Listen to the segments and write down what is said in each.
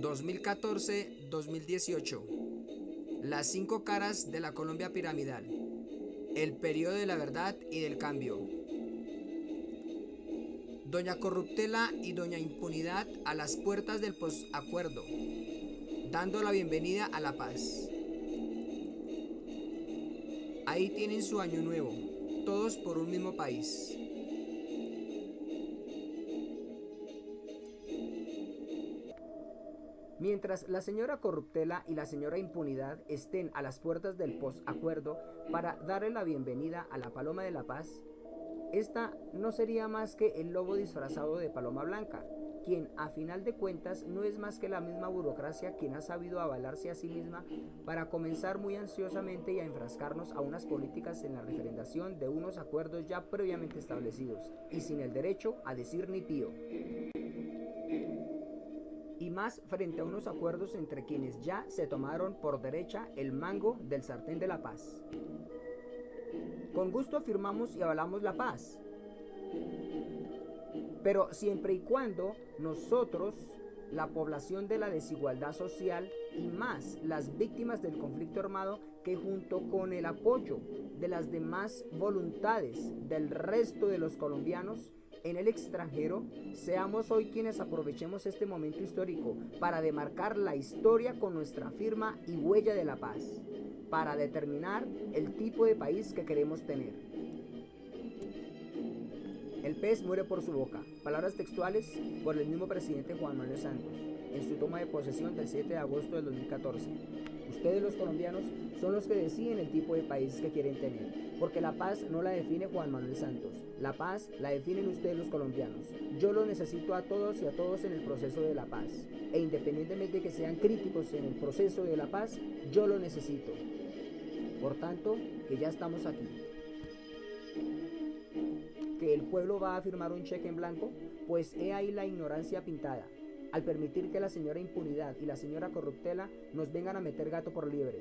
2014-2018. Las 5 caras de la Colombia piramidal. El periodo de la verdad y del cambio. Doña Corruptela y Doña Impunidad a las puertas del posacuerdo, dando la bienvenida a la paz. Ahí tienen su año nuevo, todos por un mismo país. Mientras la señora Corruptela y la señora Impunidad estén a las puertas del posacuerdo para darle la bienvenida a la Paloma de la Paz, esta no sería más que el lobo disfrazado de Paloma Blanca, quien a final de cuentas no es más que la misma burocracia quien ha sabido avalarse a sí misma para comenzar muy ansiosamente y a enfrascarnos a unas políticas en la referendación de unos acuerdos ya previamente establecidos y sin el derecho a decir ni pío. Y más frente a unos acuerdos entre quienes ya se tomaron por derecha el mango del sartén de la paz. Con gusto afirmamos y avalamos la paz, pero siempre y cuando nosotros, la población de la desigualdad social y más las víctimas del conflicto armado, que junto con el apoyo de las demás voluntades del resto de los colombianos en el extranjero, seamos hoy quienes aprovechemos este momento histórico para demarcar la historia con nuestra firma y huella de la paz, para determinar el tipo de país que queremos tener. El pez muere por su boca. Palabras textuales por el mismo presidente Juan Manuel Santos en su toma de posesión del 7 de agosto del 2014. Ustedes los colombianos son los que deciden el tipo de país que quieren tener, porque la paz no la define Juan Manuel Santos, la paz la definen ustedes los colombianos. Yo los necesito a todos y a todos en el proceso de la paz, e independientemente de que sean críticos en el proceso de la paz, yo lo necesito. Por tanto, que ya estamos aquí. ¿Que el pueblo va a firmar un cheque en blanco? Pues he ahí la ignorancia pintada, al permitir que la señora Impunidad y la señora Corruptela nos vengan a meter gato por liebre.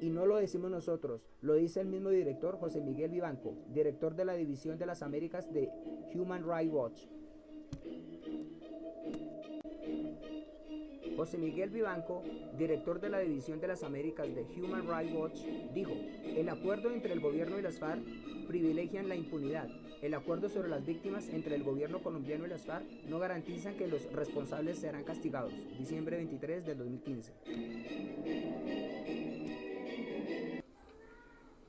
Y no lo decimos nosotros, lo dice el mismo director José Miguel Vivanco, director de la División de las Américas de Human Rights Watch. José Miguel Vivanco, director de la División de las Américas de Human Rights Watch, dijo: el acuerdo entre el gobierno y las FARC privilegian la impunidad. El acuerdo sobre las víctimas entre el gobierno colombiano y las FARC no garantizan que los responsables serán castigados. Diciembre 23 del 2015.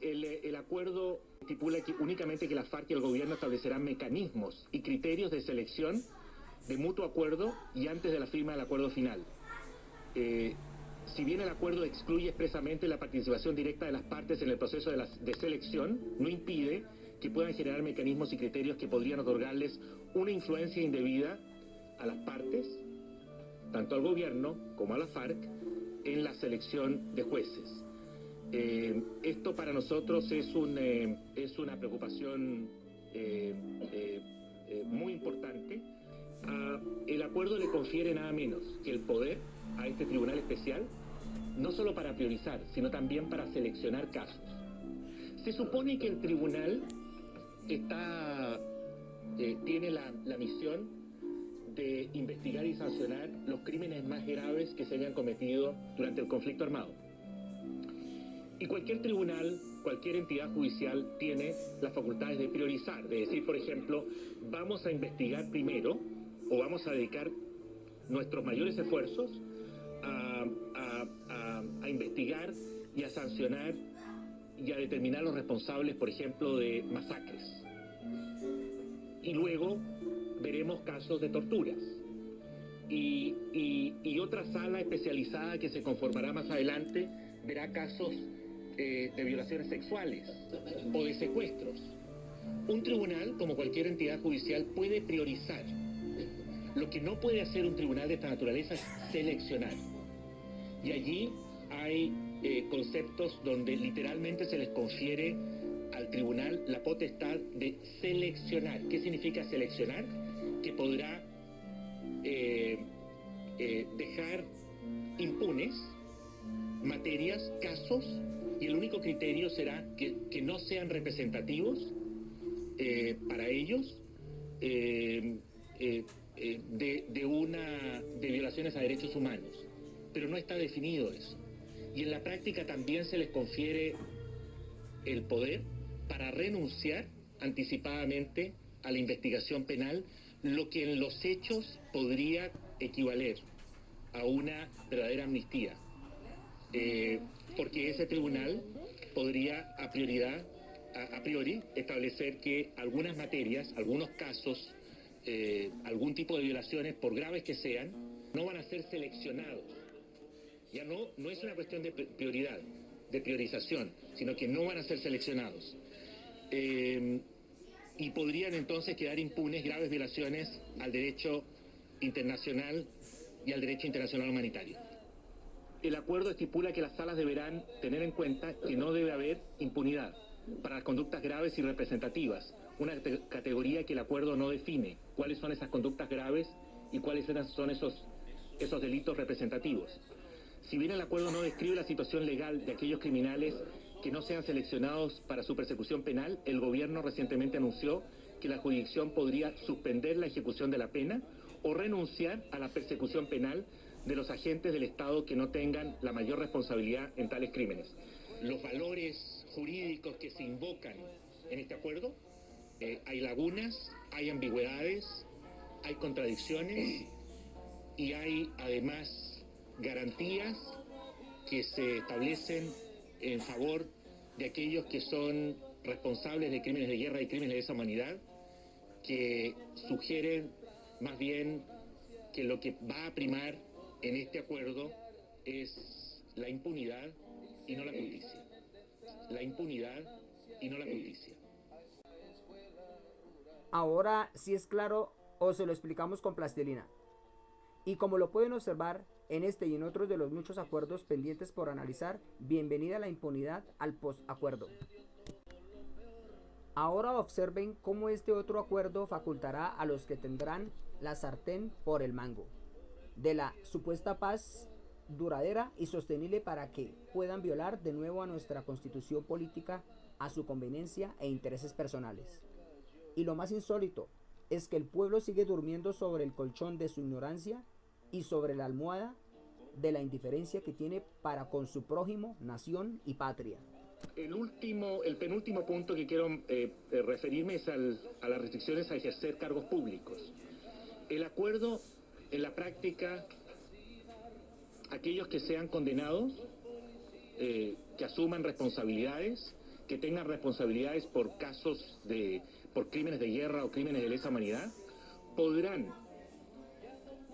El acuerdo estipula únicamente que la FARC y el gobierno establecerán mecanismos y criterios de selección de mutuo acuerdo y antes de la firma del acuerdo final. Si bien el acuerdo excluye expresamente la participación directa de las partes en el proceso de selección, no impide que puedan generar mecanismos y criterios que podrían otorgarles una influencia indebida a las partes, tanto al gobierno como a la FARC, en la selección de jueces. Esto para nosotros es una preocupación muy importante. El acuerdo le confiere nada menos que el poder a este tribunal especial, no solo para priorizar, sino también para seleccionar casos. Se supone que el tribunal tiene la misión de investigar y sancionar los crímenes más graves que se hayan cometido durante el conflicto armado. Y cualquier tribunal, cualquier entidad judicial tiene las facultades de priorizar, de decir, por ejemplo, vamos a investigar primero o vamos a dedicar nuestros mayores esfuerzos a investigar y a sancionar y a determinar los responsables, por ejemplo, de masacres. Y luego veremos casos de torturas. Y otra sala especializada que se conformará más adelante verá casos de violaciones sexuales o de secuestros. Un tribunal, como cualquier entidad judicial, puede priorizar. Lo que no puede hacer un tribunal de esta naturaleza es seleccionar. Y allí hay conceptos donde literalmente se les confiere al tribunal la potestad de seleccionar. ¿Qué significa seleccionar? Que podrá dejar impunes materias, casos, y el único criterio será que no sean representativos para ellos de violaciones a derechos humanos. pero no está definido eso. Y en la práctica también se les confiere el poder para renunciar anticipadamente a la investigación penal, lo que en los hechos podría equivaler a una verdadera amnistía, porque ese tribunal podría a priori establecer que algunas materias, algunos casos, algún tipo de violaciones, por graves que sean, no van a ser seleccionados. Ya no es una cuestión de prioridad, de priorización, sino que no van a ser seleccionados. Y podrían entonces quedar impunes graves violaciones al derecho internacional y al derecho internacional humanitario. El acuerdo estipula que las salas deberán tener en cuenta que no debe haber impunidad para las conductas graves y representativas, una categoría que el acuerdo no define cuáles son esas conductas graves y cuáles son esos delitos representativos. Si bien el acuerdo no describe la situación legal de aquellos criminales que no sean seleccionados para su persecución penal, el gobierno recientemente anunció que la jurisdicción podría suspender la ejecución de la pena o renunciar a la persecución penal de los agentes del Estado que no tengan la mayor responsabilidad en tales crímenes. Los valores jurídicos que se invocan en este acuerdo, hay lagunas, hay ambigüedades, hay contradicciones y hay además garantías que se establecen en favor de aquellos que son responsables de crímenes de guerra y crímenes de lesa humanidad, que sugieren más bien que lo que va a primar en este acuerdo es la impunidad y no la justicia. La impunidad y no la justicia. Ahora sí es claro o se lo explicamos con plastilina. Y como lo pueden observar en este y en otros de los muchos acuerdos pendientes por analizar, bienvenida la impunidad al postacuerdo. Ahora observen cómo este otro acuerdo facultará a los que tendrán la sartén por el mango de la supuesta paz duradera y sostenible para que puedan violar de nuevo a nuestra constitución política a su conveniencia e intereses personales. Y lo más insólito es que el pueblo sigue durmiendo sobre el colchón de su ignorancia y sobre la almohada de la indiferencia que tiene para con su prójimo, nación y patria. El penúltimo punto que quiero referirme es a las restricciones a ejercer cargos públicos. El acuerdo, en la práctica, aquellos que sean condenados, que asuman responsabilidades, que tengan responsabilidades por por crímenes de guerra o crímenes de lesa humanidad, podrán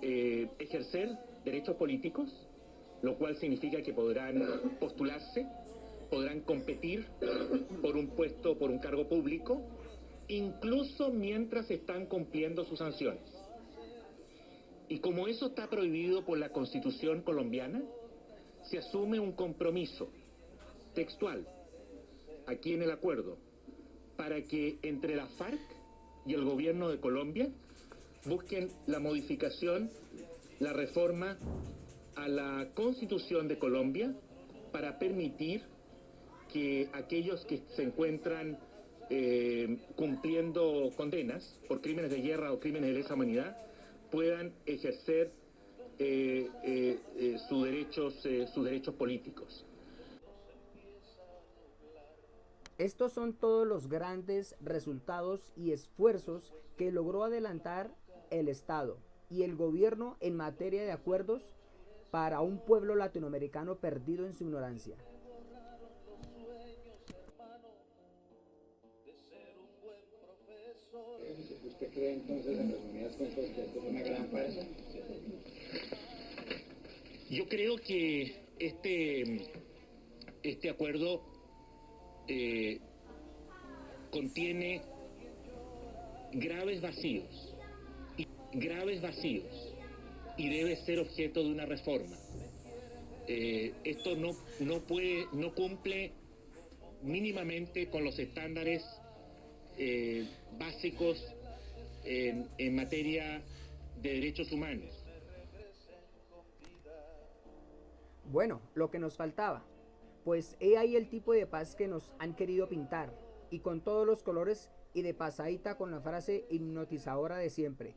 ejercer derechos políticos, lo cual significa que podrán postularse, podrán competir por un puesto, por un cargo público, incluso mientras están cumpliendo sus sanciones. Y como eso está prohibido por la Constitución colombiana, se asume un compromiso textual, aquí en el acuerdo, para que entre la FARC y el gobierno de Colombia busquen la modificación, la reforma a la Constitución de Colombia para permitir que aquellos que se encuentran cumpliendo condenas por crímenes de guerra o crímenes de lesa humanidad puedan ejercer sus derechos políticos. Estos son todos los grandes resultados y esfuerzos que logró adelantar el Estado y el gobierno en materia de acuerdos para un pueblo latinoamericano perdido en su ignorancia. ¿Usted cree entonces, en resumidas cuentas, que esto es una gran farsa? Yo creo que este acuerdo contiene graves vacíos y debe ser objeto de una reforma. Esto no cumple mínimamente con los estándares básicos en materia de derechos humanos. Bueno, lo que nos faltaba, pues he ahí el tipo de paz que nos han querido pintar, y con todos los colores y de pasadita con la frase hipnotizadora de siempre,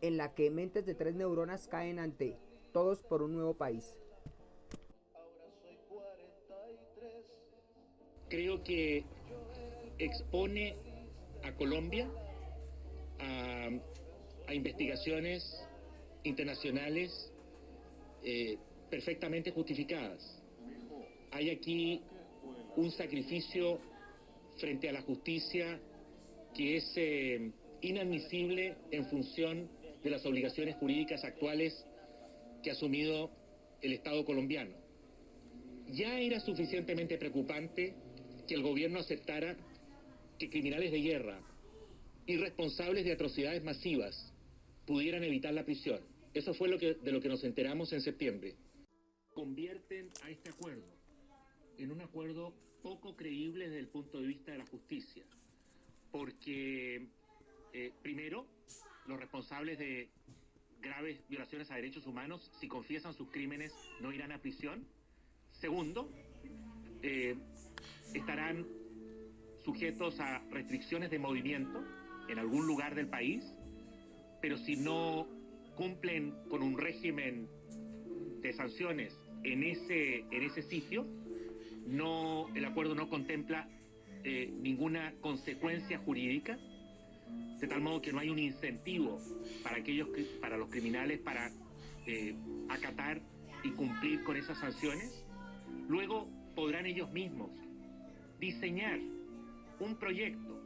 en la que mentes de 3 neuronas caen ante todos por un nuevo país. creo que expone a Colombia a, a investigaciones internacionales perfectamente justificadas. Hay aquí un sacrificio frente a la justicia que es inadmisible en función de las obligaciones jurídicas actuales que ha asumido el Estado colombiano. Ya era suficientemente preocupante que el gobierno aceptara que criminales de guerra y responsables de atrocidades masivas pudieran evitar la prisión. Eso fue de lo que nos enteramos en septiembre. Convierten a este acuerdo en un acuerdo poco creíble desde el punto de vista de la justicia, porque primero, los responsables de graves violaciones a derechos humanos, si confiesan sus crímenes, no irán a prisión. Segundo, estarán sujetos a restricciones de movimiento en algún lugar del país, pero si no cumplen con un régimen de sanciones en ese sitio, el acuerdo no contempla ninguna consecuencia jurídica, de tal modo que no hay un incentivo para los criminales para acatar y cumplir con esas sanciones. Luego podrán ellos mismos diseñar un proyecto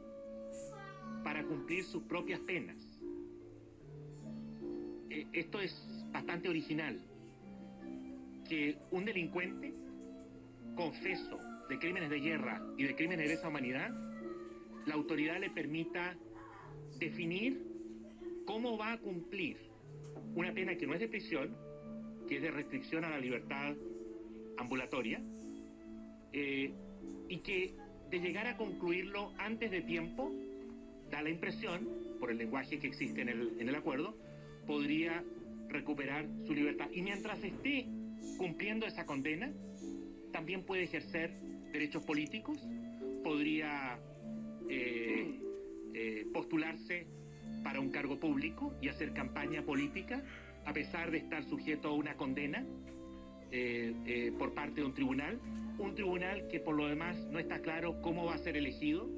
para cumplir sus propias penas. Esto es bastante original, que un delincuente confeso de crímenes de guerra y de crímenes de lesa humanidad, la autoridad le permita definir cómo va a cumplir una pena que no es de prisión, que es de restricción a la libertad ambulatoria, y que de llegar a concluirlo antes de tiempo, da la impresión, por el lenguaje que existe en el acuerdo, podría recuperar su libertad. Y mientras esté cumpliendo esa condena, también puede ejercer derechos políticos, podría postularse para un cargo público y hacer campaña política, a pesar de estar sujeto a una condena por parte de un tribunal que por lo demás no está claro cómo va a ser elegido,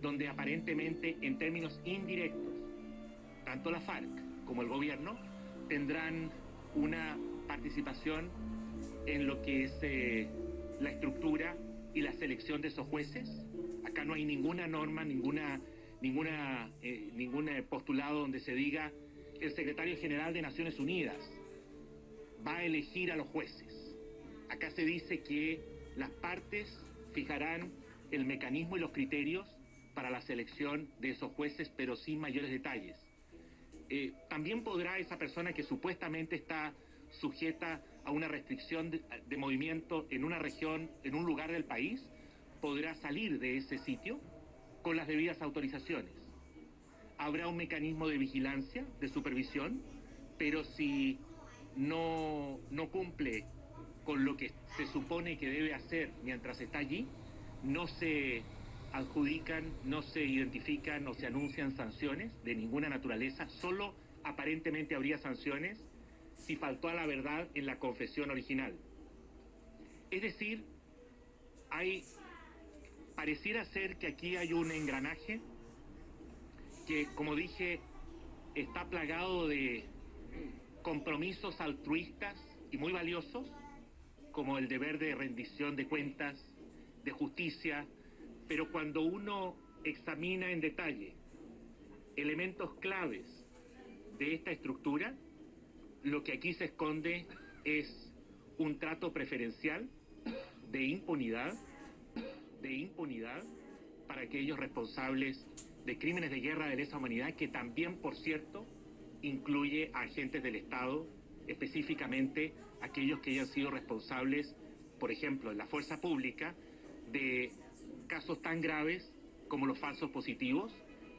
donde aparentemente en términos indirectos, tanto la FARC como el gobierno tendrán una participación en lo que es la estructura y la selección de esos jueces. Acá no hay ninguna norma, ningún postulado donde se diga el secretario general de Naciones Unidas va a elegir a los jueces. Acá se dice que las partes fijarán el mecanismo y los criterios para la selección de esos jueces, pero sin mayores detalles. También podrá esa persona que supuestamente está sujeta a una restricción de movimiento en una región, en un lugar del país, podrá salir de ese sitio con las debidas autorizaciones. Habrá un mecanismo de vigilancia, de supervisión, pero si no cumple con lo que se supone que debe hacer mientras está allí, no se adjudican, no se identifican, no se anuncian sanciones de ninguna naturaleza, solo aparentemente habría sanciones si faltó a la verdad en la confesión original. Es decir, pareciera ser que aquí hay un engranaje que, como dije, está plagado de compromisos altruistas y muy valiosos, como el deber de rendición de cuentas, de justicia, pero cuando uno examina en detalle elementos claves de esta estructura, lo que aquí se esconde es un trato preferencial de impunidad para aquellos responsables de crímenes de guerra de lesa humanidad, que también, por cierto, incluye a agentes del Estado, específicamente aquellos que hayan sido responsables, por ejemplo, en la fuerza pública, de casos tan graves como los falsos positivos,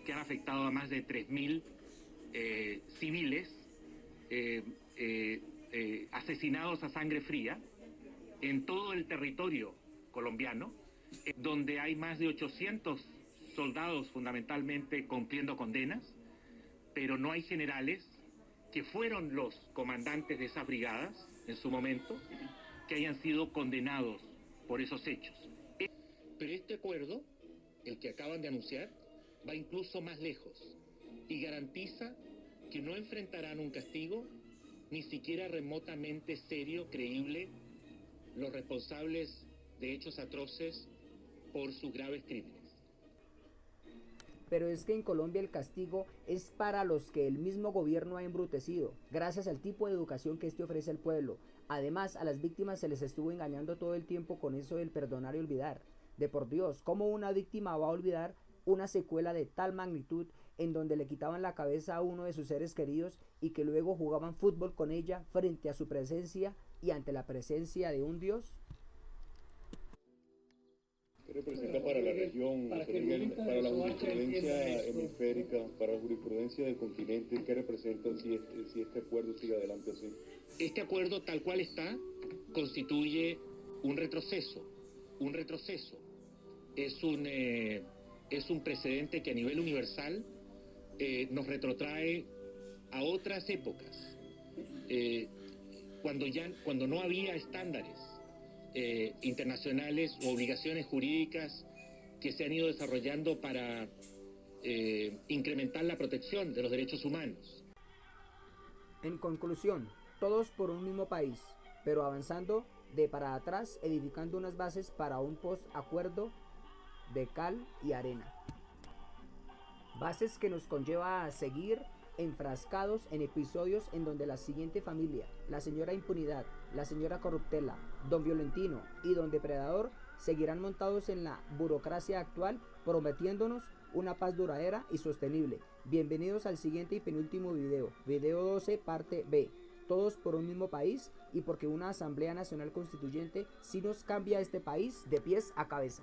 que han afectado a más de 3.000 civiles asesinados a sangre fría en todo el territorio colombiano, donde hay más de 800 soldados fundamentalmente cumpliendo condenas, pero no hay generales que fueron los comandantes de esas brigadas en su momento, que hayan sido condenados por esos hechos. Pero este acuerdo, el que acaban de anunciar, va incluso más lejos y garantiza que no enfrentarán un castigo ni siquiera remotamente serio, creíble, los responsables de hechos atroces por sus graves crímenes. Pero es que en Colombia el castigo es para los que el mismo gobierno ha embrutecido, gracias al tipo de educación que este ofrece al pueblo. Además, a las víctimas se les estuvo engañando todo el tiempo con eso del perdonar y olvidar. De por Dios, ¿cómo una víctima va a olvidar una secuela de tal magnitud en donde le quitaban la cabeza a uno de sus seres queridos y que luego jugaban fútbol con ella frente a su presencia y ante la presencia de un Dios? ¿Qué representa para la región, para la jurisprudencia hemisférica, para la jurisprudencia del continente? ¿Qué representa si este acuerdo sigue adelante así? Este acuerdo, tal cual está, constituye un retroceso. Un retroceso. Es un precedente que a nivel universal nos retrotrae a otras épocas, cuando no había estándares internacionales o obligaciones jurídicas que se han ido desarrollando para incrementar la protección de los derechos humanos. En conclusión, todos por un mismo país, pero avanzando de para atrás, edificando unas bases para un post-acuerdo de cal y arena. Bases que nos conlleva a seguir enfrascados en episodios en donde la siguiente familia, la señora Impunidad, la señora Corruptela, don Violentino y don Depredador seguirán montados en la burocracia actual, prometiéndonos una paz duradera y sostenible. Bienvenidos al siguiente y penúltimo video, video 12 parte B. Todos por un mismo país y porque una Asamblea Nacional Constituyente sí nos cambia este país de pies a cabeza.